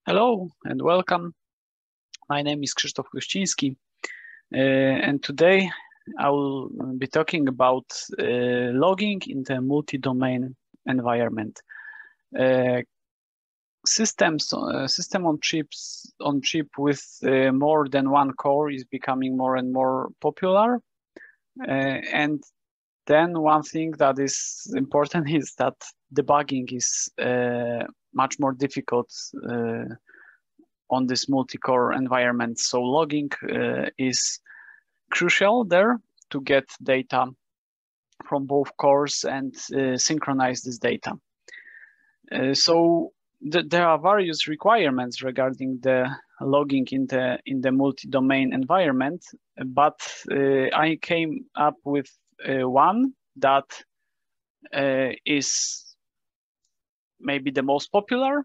Hello and welcome. My name is Krzysztof Chruściński, and today I will be talking about logging in the multi-domain environment. System on chip with more than one core is becoming more and more popular, and then one thing that is important is that debugging is much more difficult on this multi-core environment. So logging is crucial there to get data from both cores and synchronize this data. So there are various requirements regarding the logging in the multi-domain environment, but I came up with one that is maybe the most popular.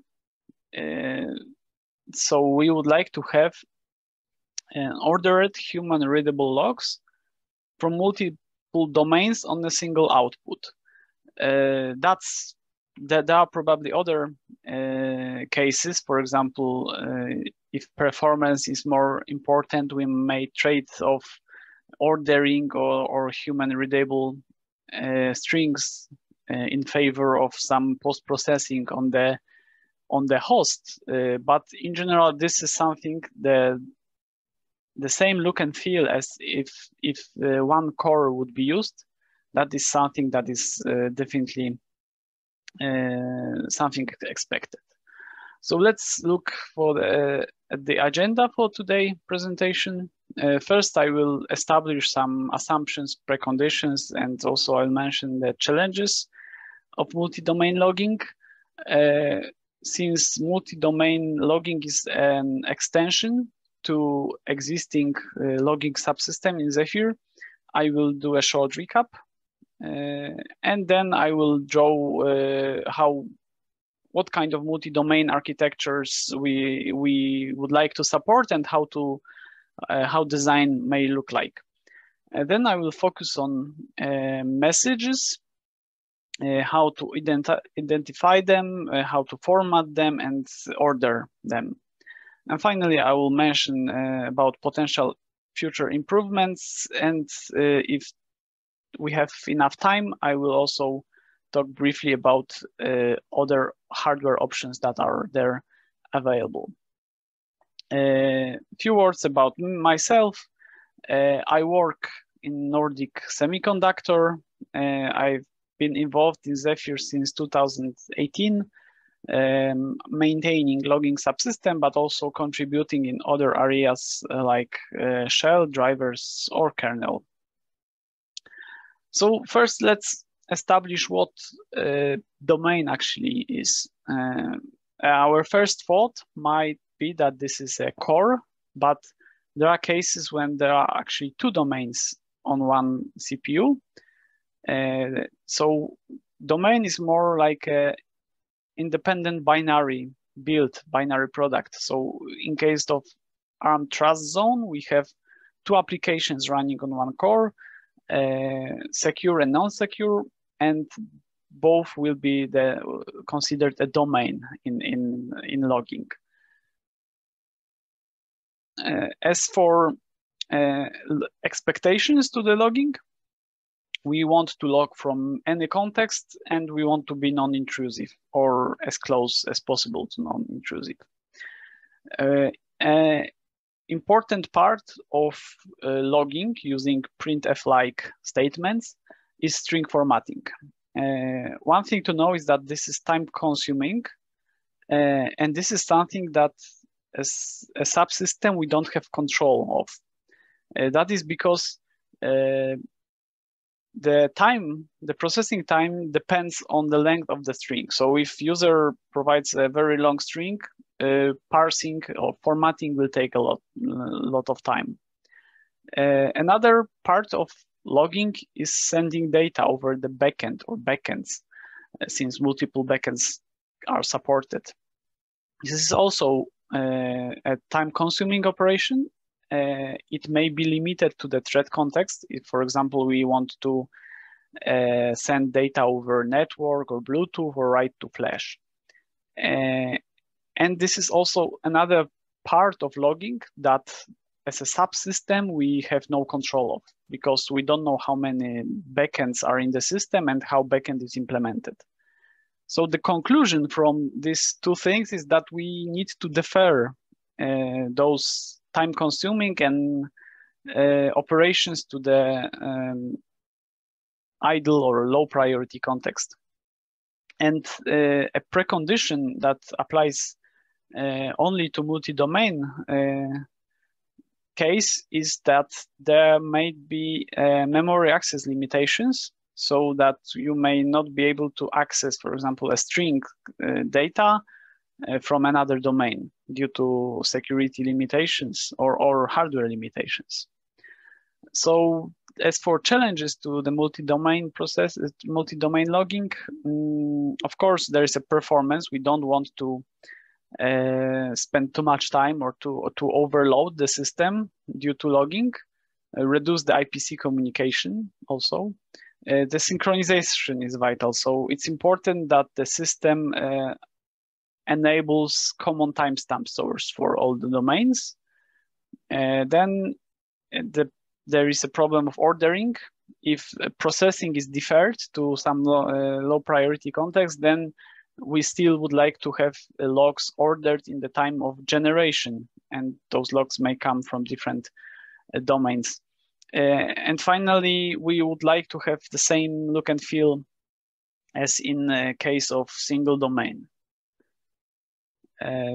So we would like to have ordered human readable logs from multiple domains on a single output. There are probably other cases. For example, if performance is more important, we may trade off ordering or human readable strings in favor of some post-processing on the host, but in general, this is something the same look and feel as if one core would be used. That is something that is definitely something expected. So let's look at the agenda for today's presentation. First, I will establish some assumptions, preconditions, and also I'll mention the challenges of multi-domain logging. Since multi-domain logging is an extension to existing logging subsystem in Zephyr, I will do a short recap, and then I will draw what kind of multi-domain architectures we would like to support and how design may look like. And then I will focus on messages, how to identify them, how to format them, and order them. And finally, I will mention about potential future improvements. And if we have enough time, I will also talk briefly about other hardware options that are there available. A few words about myself. I work in Nordic Semiconductor. I've been involved in Zephyr since 2018, maintaining logging subsystem, but also contributing in other areas like shell, drivers, or kernel. So first, let's establish what domain actually is. Our first thought might be that this is a core, but there are cases when there are actually two domains on one CPU. So domain is more like a independent binary product. So in case of ARM Trust Zone, we have two applications running on one core, secure and non-secure, and both will be considered a domain in logging. As for expectations to the logging, we want to log from any context, and we want to be non-intrusive or as close as possible to non-intrusive. Important part of logging using printf-like statements is string formatting. One thing to know is that this is time-consuming, and this is something that as a subsystem we don't have control of. That is because the processing time depends on the length of the string. So if user provides a very long string, parsing or formatting will take a lot of time. Another part of logging is sending data over the backend or backends, since multiple backends are supported. This is also a time-consuming operation. It may be limited to the thread context. If, for example, we want to send data over network or Bluetooth or write to flash. And this is also another part of logging that as a subsystem, we have no control of, because we don't know how many backends are in the system and how backend is implemented. So the conclusion from these two things is that we need to defer those time-consuming and operations to the idle or low priority context. And a precondition that applies only to multi-domain case is that there may be memory access limitations, so that you may not be able to access, for example, a string data from another domain due to security limitations or hardware limitations. So as for challenges to the multi-domain process, multi-domain logging, of course, there is a performance. We don't want to spend too much time or to overload the system due to logging, reduce the IPC communication also. The synchronization is vital. So it's important that the system enables common timestamp source for all the domains. Then there is a problem of ordering. If processing is deferred to some low priority context, then we still would like to have logs ordered in the time of generation, and those logs may come from different domains. And finally, we would like to have the same look and feel as in the case of single domain.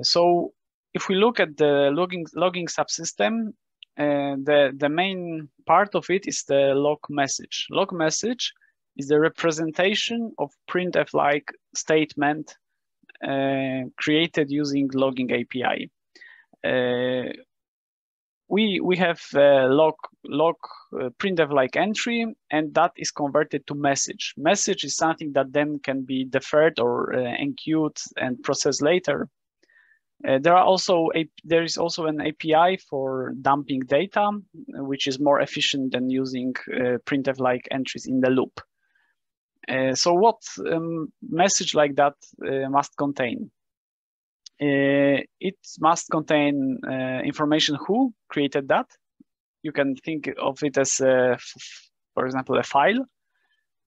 So if we look at the logging subsystem, the main part of it is the log message. Log message is the representation of printf-like statement created using logging API. We have log printf-like entry, and that is converted to message. Message is something that then can be deferred or enqueued and processed later. There is also an API for dumping data, which is more efficient than using printf-like entries in the loop. So what message like that must contain? It must contain information who created that. You can think of it as, for example, a file.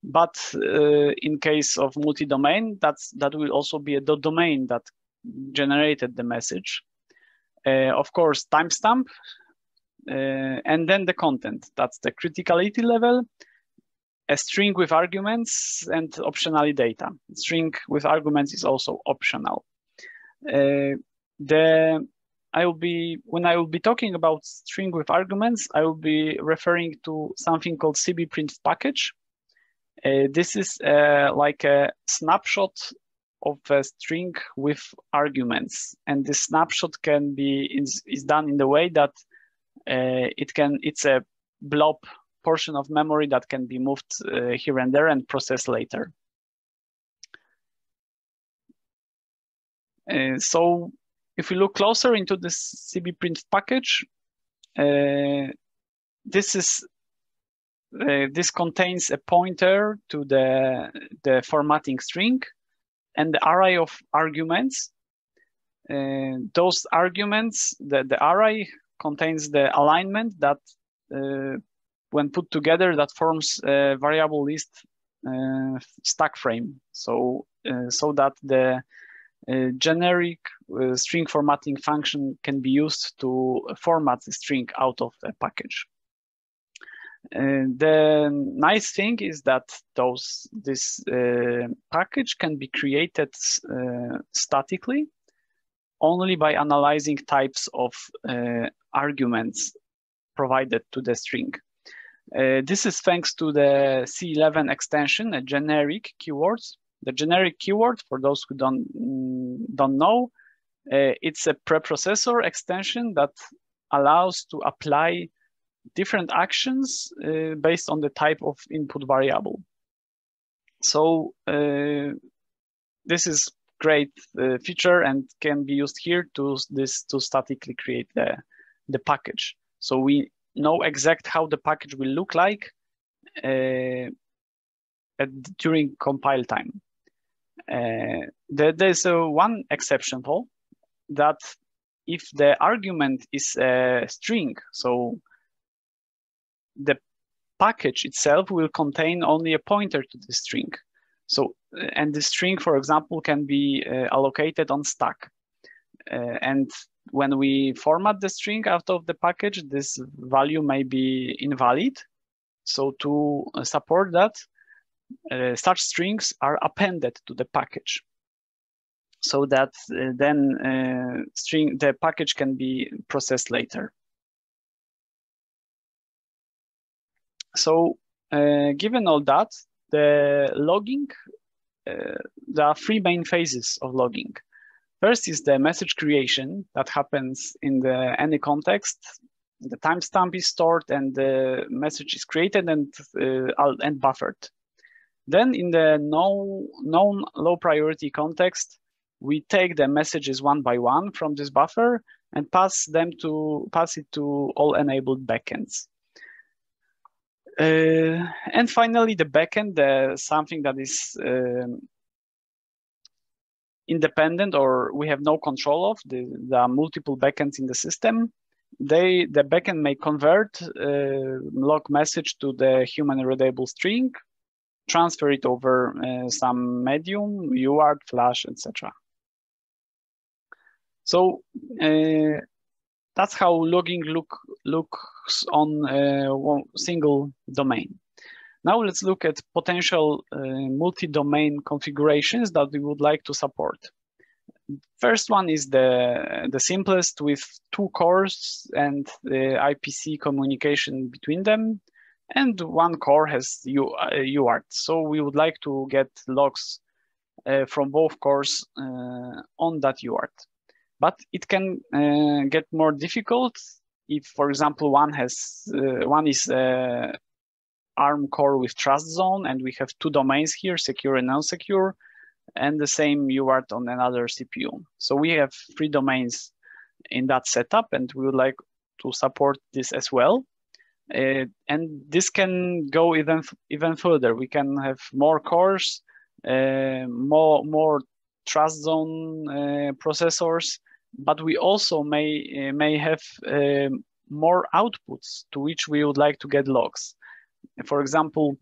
But in case of multi-domain, that will also be a domain that generated the message. Of course, timestamp, and then the content. That's the criticality level, a string with arguments, and optionally data. String with arguments is also optional. When I will be talking about string with arguments, I will be referring to something called Cbprintf package. This is like a snapshot of a string with arguments, and this snapshot is done in the way that it's a blob portion of memory that can be moved here and there and processed later. So if we look closer into this Cbprintf package, this contains a pointer to the formatting string and the array of arguments. Those arguments, the array contains the alignment that, when put together, that forms a variable list stack frame. So that the generic string formatting function can be used to format the string out of the package. The nice thing is that this package can be created statically only by analyzing types of arguments provided to the string. This is thanks to the C11 extension, a generic keywords. The generic keyword, for those who don't know, it's a preprocessor extension that allows to apply different actions based on the type of input variable. So this is great feature and can be used here to statically create the package. So we know exact how the package will look like during compile time. There's one exception though. that if the argument is a string, so the package itself will contain only a pointer to the string. So, and the string, for example, can be allocated on stack. And when we format the string out of the package, this value may be invalid. So to support that, such strings are appended to the package, so that then the package can be processed later. So given all that, the logging, there are three main phases of logging. First is the message creation that happens in any context. The timestamp is stored and the message is created and buffered. Then in the known low priority context, we take the messages one by one from this buffer and pass it to all enabled backends. And finally, the backend, something that is independent or we have no control of. There are multiple backends in the system. The backend may convert log message to the human readable string, transfer it over some medium, UART, Flash, etc. So that's how logging looks on one single domain. Now let's look at potential multi-domain configurations that we would like to support. First one is the simplest, with 2 cores and the IPC communication between them, and 1 core has UART. So we would like to get logs from both cores on that UART. But it can get more difficult if, for example, one is ARM core with trust zone, and we have 2 domains here, secure and non-secure, and the same UART on another CPU. So we have 3 domains in that setup, and we would like to support this as well. And this can go even further. We can have more cores, more trust zone processors, but we also may have more outputs to which we would like to get logs. For example,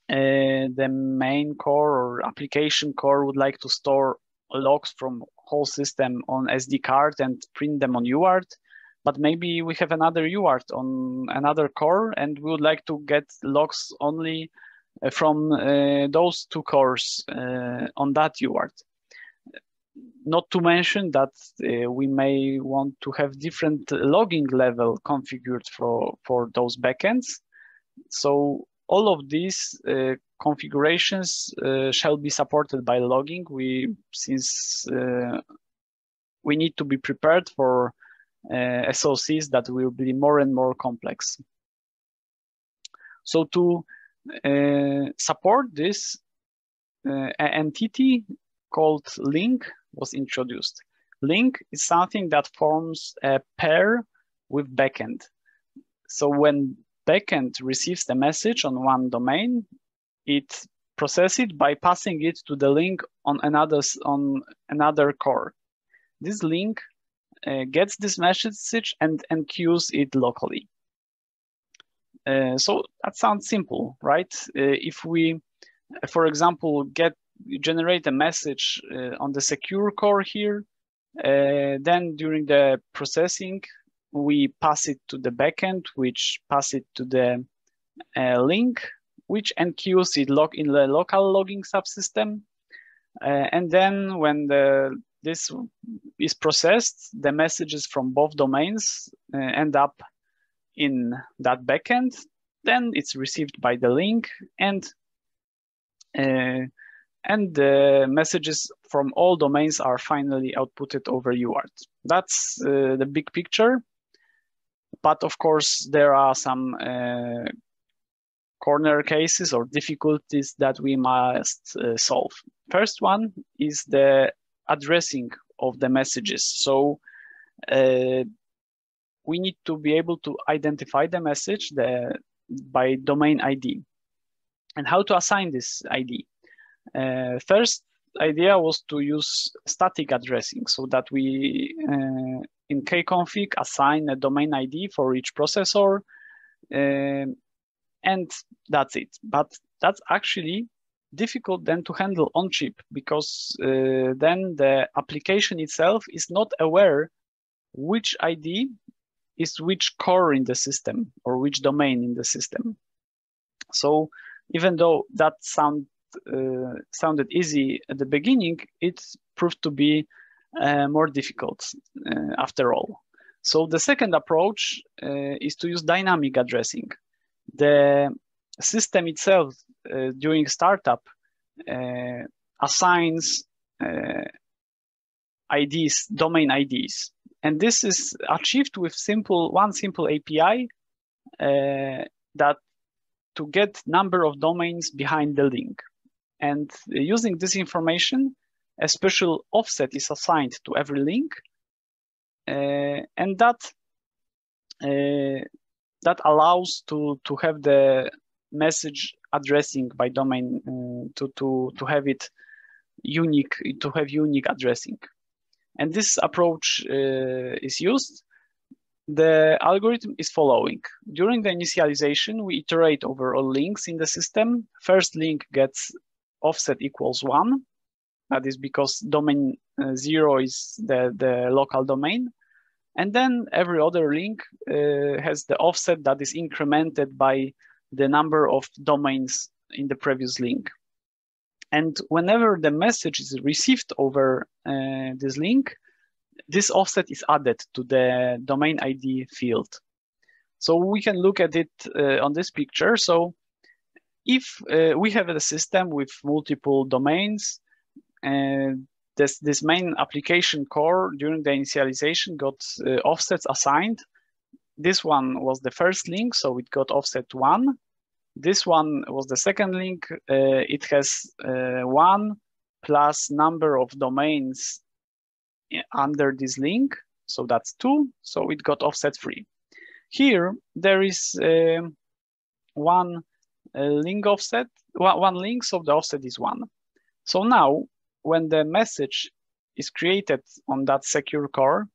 the main core or application core would like to store logs from whole system on SD card and print them on UART, but maybe we have another UART on another core and we would like to get logs only from those 2 cores on that UART. Not to mention that we may want to have different logging level configured for those backends. So all of these configurations shall be supported by logging. Since we need to be prepared for SOCs that will be more and more complex. So to support this, an entity called link was introduced. Link is something that forms a pair with backend. So when backend receives the message on one domain, it processes it by passing it to the link on another core. This link gets this message and queues it locally. So that sounds simple, right? If we, for example, generate a message on the secure core here, then during the processing, we pass it to the backend, which pass it to the link, which enqueues it in the local logging subsystem. And then when this is processed, the messages from both domains end up in that backend. Then it's received by the link, and the messages from all domains are finally outputted over UART. That's the big picture. But of course, there are some corner cases or difficulties that we must solve. First one is the addressing of the messages. So we need to be able to identify the message by domain ID. And how to assign this ID? First, idea was to use static addressing so that we, in kconfig, assign a domain ID for each processor, and that's it. But that's actually difficult then to handle on chip, because then the application itself is not aware which ID is which core in the system or which domain in the system. So even though that sounded easy at the beginning, it proved to be more difficult after all. So the second approach is to use dynamic addressing. The system itself during startup assigns IDs, domain IDs. And this is achieved with one simple API that to get number of domains behind the link. And using this information, a special offset is assigned to every link. And that allows to have the message addressing by domain to have it unique, to have unique addressing. And this approach is used. The algorithm is following. During the initialization, we iterate over all links in the system. First link gets offset equals 1. That is because domain 0 is the local domain. And then every other link has the offset that is incremented by the number of domains in the previous link. And whenever the message is received over this link, this offset is added to the domain ID field. So we can look at it on this picture. So if we have a system with multiple domains, this main application core during the initialization got offsets assigned. This one was the first link, so it got offset 1. This one was the second link. It has 1 plus number of domains under this link, so that's 2. So it got offset 3. Here there is one link offset, one link, so the offset is 1. So now, when the message is created on that secure core,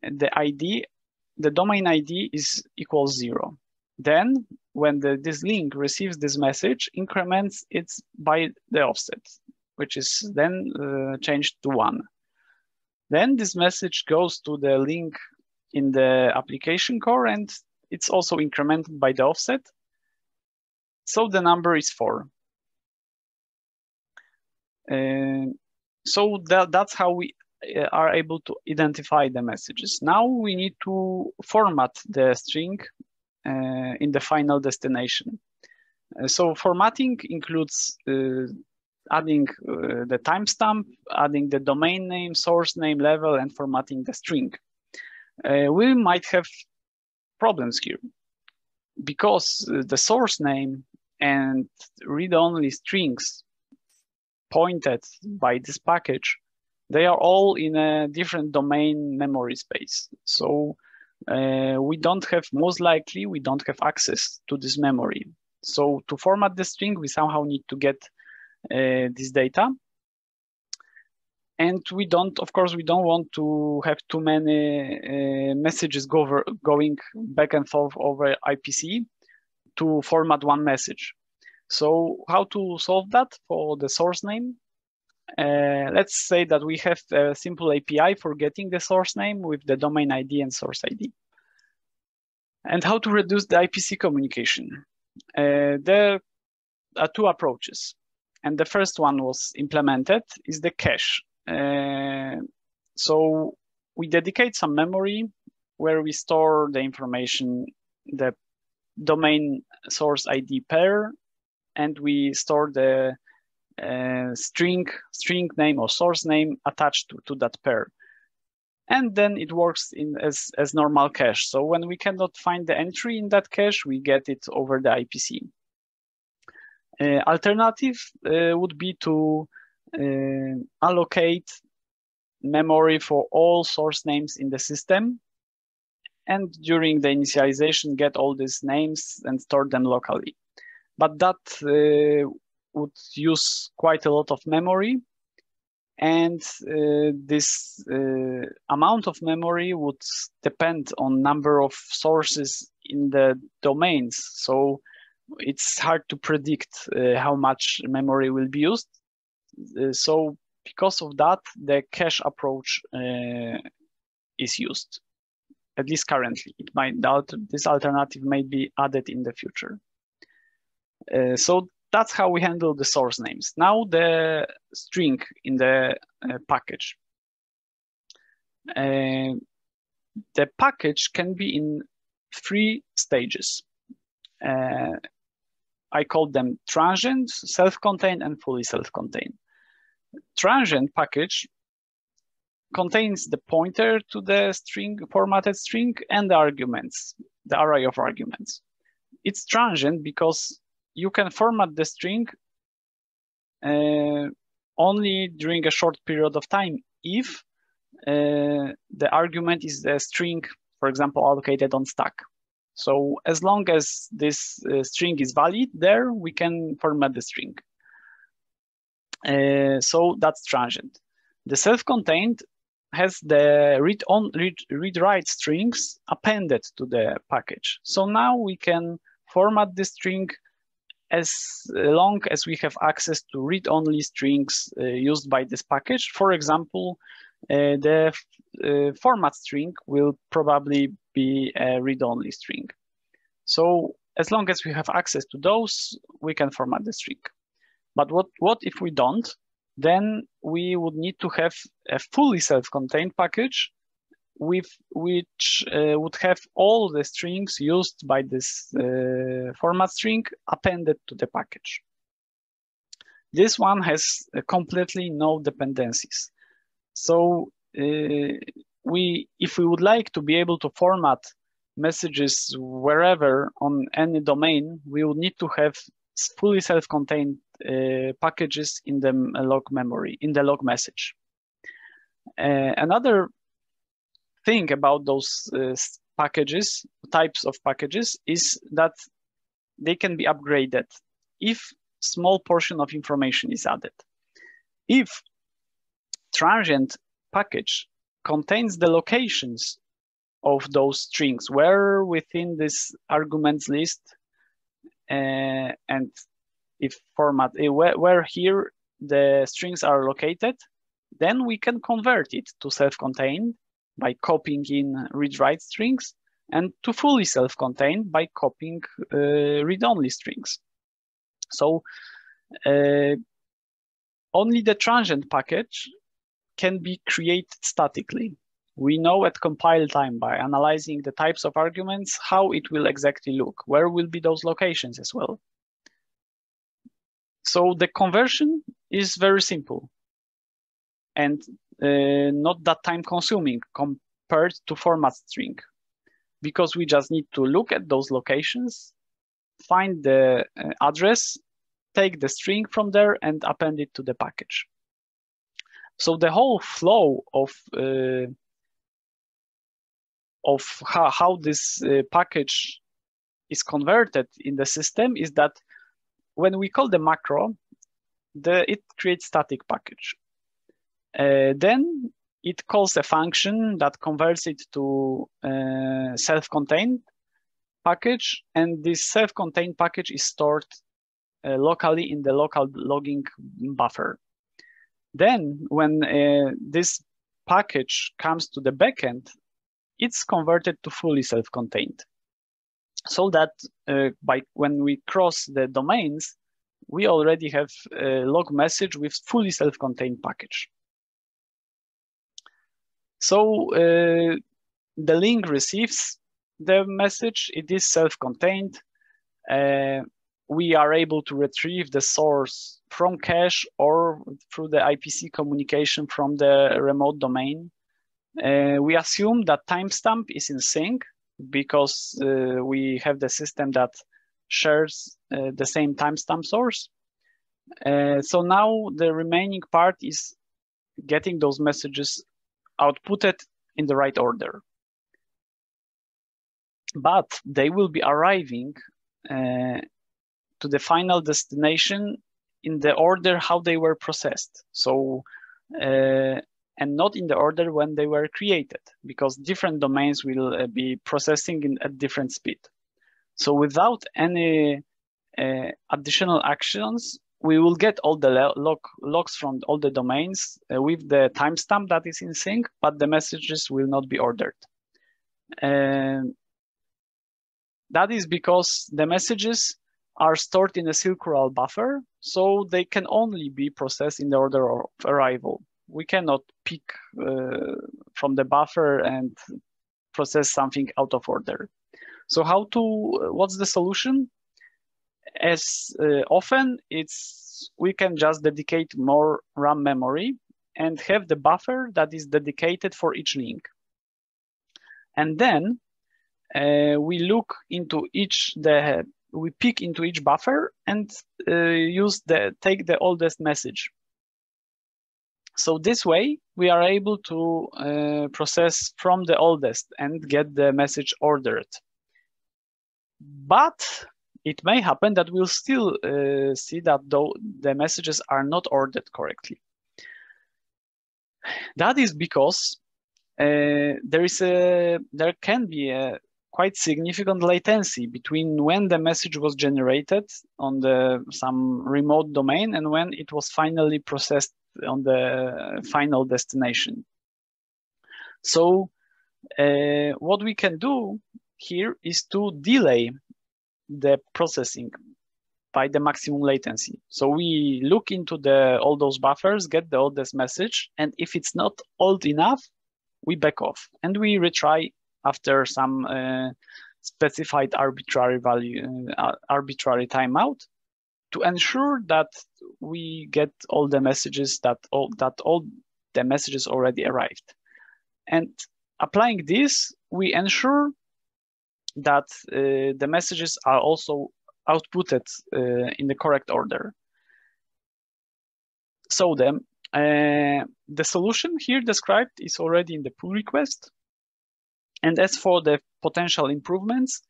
the domain ID is equals 0. Then, when this link receives this message, increments it by the offset, which is then changed to 1. Then this message goes to the link in the application core, and it's also incremented by the offset. So the number is 4. So that's how we are able to identify the messages. Now we need to format the string in the final destination. So formatting includes adding the timestamp, adding the domain name, source name, level, and formatting the string. We might have problems here because the source name and read-only strings pointed by this package, they are all in a different domain memory space. So we don't have, most likely, we don't have access to this memory. So to format the string, we somehow need to get this data. And we don't, of course, we don't want to have too many messages going back and forth over IPC to format one message. So how to solve that for the source name? Let's say that we have a simple API for getting the source name with the domain ID and source ID. And how to reduce the IPC communication? There are two approaches. And the first one was implemented, is the cache. So we dedicate some memory where we store the information, the domain source ID pair, and we store the string name or source name attached to that pair. And then it works as normal cache. So when we cannot find the entry in that cache, we get it over the IPC. Alternative would be to allocate memory for all source names in the system, and during the initialization get all these names and store them locally. But that would use quite a lot of memory, and this amount of memory would depend on number of sources in the domains. So it's hard to predict how much memory will be used. So because of that, the cache approach is used, at least currently. It might, this alternative may be added in the future. So that's how we handle the source names. Now the string in the package. The package can be in 3 stages. I call them transient, self-contained, and fully self-contained. Transient package contains the pointer to the string, formatted string, and the arguments, the array of arguments. It's transient because you can format the string only during a short period of time if the argument is a string, for example, allocated on stack. So as long as this string is valid there, we can format the string. So that's transient. The self-contained has the read-write strings appended to the package. So now we can format the string as long as we have access to read-only strings used by this package. For example, the format string will probably be a read-only string. So as long as we have access to those, we can format the string. But what if we don't? Then we would need to have a fully self-contained package with which would have all the strings used by this format string appended to the package. This one has completely no dependencies. So if we would like to be able to format messages wherever on any domain, we would need to have fully self-contained packages in the log memory, in the log message. Another thing about those packages, types of packages, is that they can be upgraded if small portion of information is added. If transient package contains the locations of those strings, where within this arguments list, and if format, where here the strings are located, then we can convert it to self-contained by copying in read-write strings, and to fully self-contained by copying read-only strings. So only the transient package can be created statically. We know at compile time by analyzing the types of arguments how it will exactly look, where will be those locations as well. So the conversion is very simple and not that time consuming compared to format string, because we just need to look at those locations, find the address, take the string from there and append it to the package. So the whole flow of how this package is converted in the system is that when we call the macro, it creates static package. Then it calls a function that converts it to self-contained package, and this self-contained package is stored locally in the local logging buffer. Then when this package comes to the backend, it's converted to fully self-contained. So that when we cross the domains, we already have a log message with fully self-contained package. So the link receives the message, it is self-contained. We are able to retrieve the source from cache or through the IPC communication from the remote domain. We assume that timestamp is in sync because we have the system that shares the same timestamp source. So now the remaining part is getting those messages outputted in the right order. But they will be arriving to the final destination in the order how they were processed. So and not in the order when they were created, because different domains will be processing at different speed. So without any additional actions, we will get all the logs from all the domains with the timestamp that is in sync, but the messages will not be ordered. That is because the messages are stored in a circular buffer, so they can only be processed in the order of arrival. We cannot pick from the buffer and process something out of order. So what's the solution? As often, we can just dedicate more RAM memory and have the buffer that is dedicated for each link. And then we look into we pick into each buffer and take the oldest message. So this way, we are able to process from the oldest and get the message ordered. But it may happen that we'll still see that the messages are not ordered correctly. That is because there can be a quite significant latency between when the message was generated on some remote domain and when it was finally processed on the final destination. So what we can do here is to delay the processing by the maximum latency. So we look into all those buffers, get the oldest message, and if it's not old enough, we back off and we retry after some specified arbitrary value, arbitrary timeout, to ensure that we get all the messages that all the messages already arrived. And applying this, we ensure that the messages are also outputted in the correct order. So the solution here described is already in the pull request. And as for the potential improvements,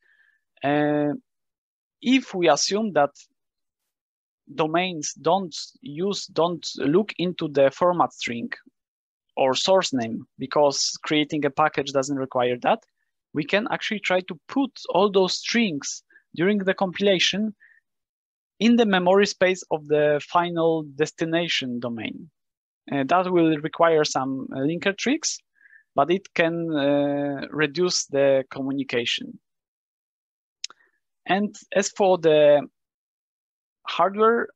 if we assume that domains don't look into the format string or source name, because creating a package doesn't require that, we can actually try to put all those strings during the compilation in the memory space of the final destination domain. That will require some linker tricks, but it can reduce the communication. And as for the hardware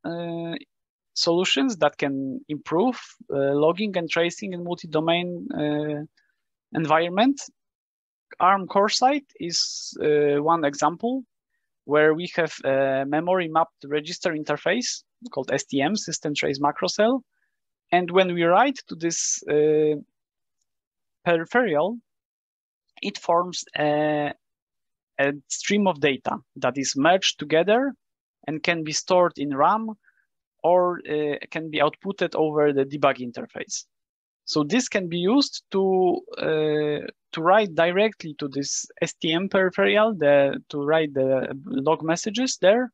solutions that can improve logging and tracing in multi-domain environment, ARM Coresight is one example where we have a memory mapped register interface called STM, System Trace Macro Cell. And when we write to this peripheral, it forms a stream of data that is merged together and can be stored in RAM or can be outputted over the debug interface. So this can be used to write directly to this STM peripheral, to write the log messages there,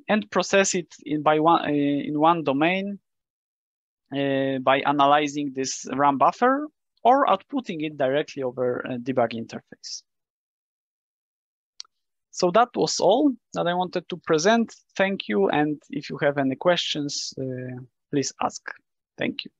and process it in one domain by analyzing this RAM buffer or outputting it directly over a debug interface. So that was all that I wanted to present. Thank you. And if you have any questions, please ask. Thank you.